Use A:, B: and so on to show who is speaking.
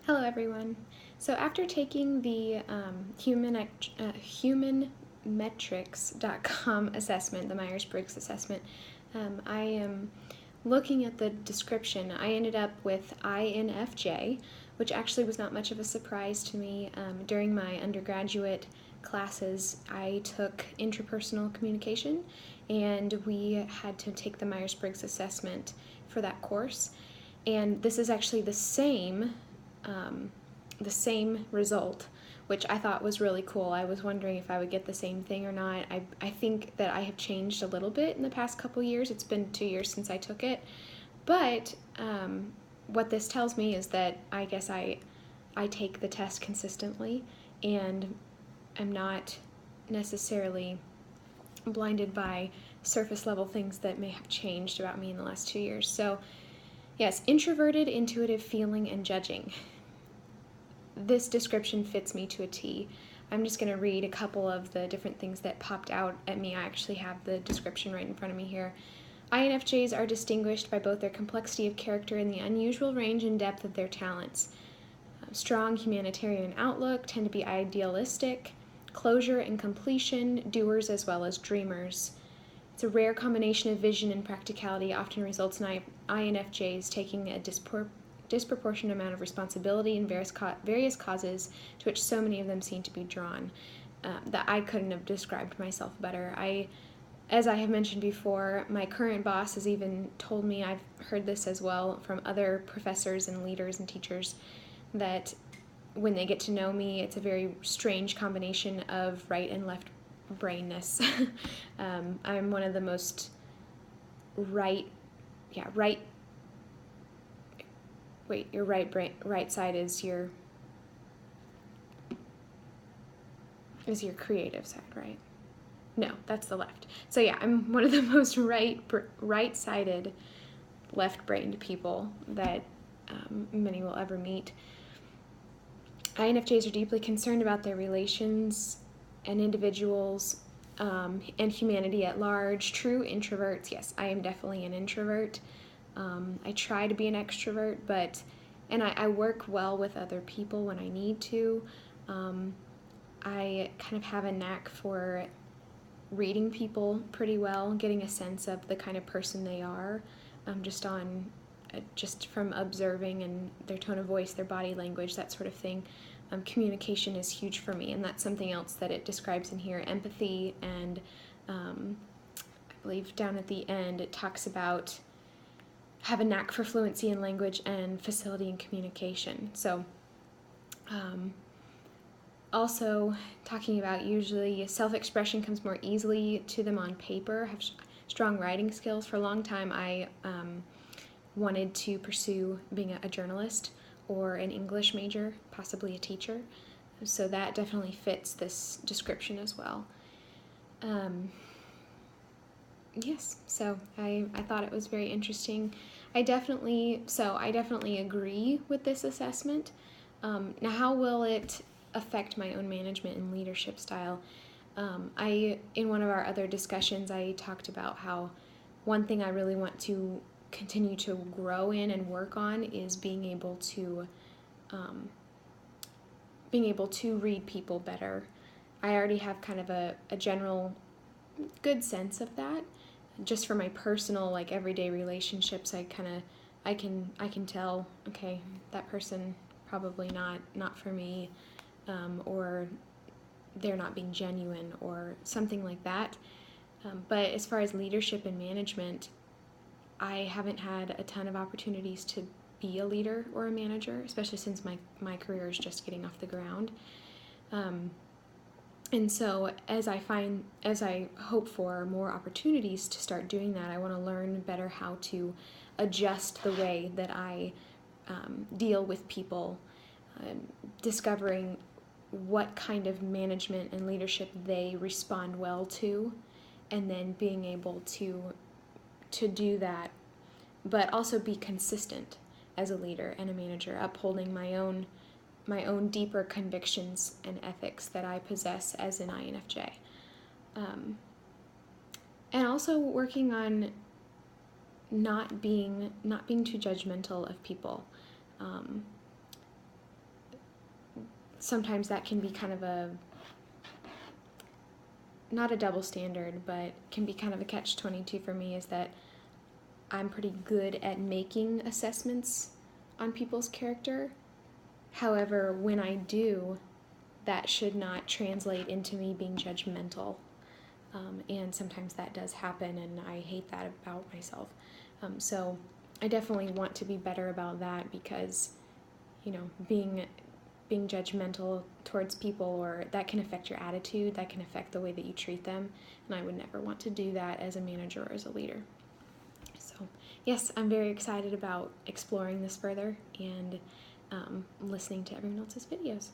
A: Hello, everyone. So, after taking the humanmetrics.com assessment, the Myers-Briggs assessment, I am looking at the description. I ended up with INFJ, which actually was not much of a surprise to me. During my undergraduate classes, I took interpersonal communication, and we had to take the Myers-Briggs assessment for that course. And this is actually the same result, which I thought was really cool. I was wondering if I would get the same thing or not. I think that I have changed a little bit in the past couple years. It's been 2 years since I took it. But what this tells me is that I guess I take the test consistently and am not necessarily blinded by surface level things that may have changed about me in the last 2 years. So, yes, introverted, intuitive, feeling, and judging. This description fits me to a T. I'm just going to read a couple of the different things that popped out at me. I actually have the description right in front of me here. INFJs are distinguished by both their complexity of character and the unusual range and depth of their talents. Strong humanitarian outlook, tend to be idealistic, closure and completion, doers as well as dreamers. It's a rare combination of vision and practicality, often results in INFJs taking a disproportionate amount of responsibility in various causes to which so many of them seem to be drawn. That I couldn't have described myself better. As I have mentioned before, my current boss has even told me, I've heard this as well from other professors and leaders and teachers, that when they get to know me, it's a very strange combination of right and left brainness. I'm one of the most right. Wait, your right side is your creative side, right? No, that's the left. So yeah, I'm one of the most right-sided, left-brained people that many will ever meet. INFJs are deeply concerned about their relations and individuals and humanity at large. True introverts. Yes, I am definitely an introvert. I try to be an extrovert, and I work well with other people when I need to. I kind of have a knack for reading people pretty well, getting a sense of the kind of person they are, just from observing and their tone of voice, their body language, that sort of thing. Communication is huge for me, and that's something else that it describes in here. Empathy, and I believe down at the end it talks about have a knack for fluency in language and facility in communication. So also talking about usually self-expression comes more easily to them on paper, have strong writing skills. For a long time I wanted to pursue being a journalist or an English major, possibly a teacher. So that definitely fits this description as well. Yes, so I thought it was very interesting. I definitely agree with this assessment. Now, how will it affect my own management and leadership style? In one of our other discussions, I talked about how one thing I really want to continue to grow in and work on is being able to read people better. I already have kind of a general good sense of that. Just for my personal, like, everyday relationships, I can tell, okay, that person probably not for me, or they're not being genuine or something like that. But as far as leadership and management, I haven't had a ton of opportunities to be a leader or a manager, especially since my career is just getting off the ground. And so as I hope for more opportunities to start doing that, I want to learn better how to adjust the way that I deal with people, discovering what kind of management and leadership they respond well to, and then being able to do that, but also be consistent as a leader and a manager, upholding my own deeper convictions and ethics that I possess as an INFJ. And also working on not being too judgmental of people. sometimes that can be kind of not a double standard, but can be kind of a catch-22 for me, is that I'm pretty good at making assessments on people's character. However, when I do, that should not translate into me being judgmental. And sometimes that does happen, and I hate that about myself. So I definitely want to be better about that, because, being judgmental towards people, or that can affect your attitude, that can affect the way that you treat them, and I would never want to do that as a manager or as a leader. So yes, I'm very excited about exploring this further and listening to everyone else's videos.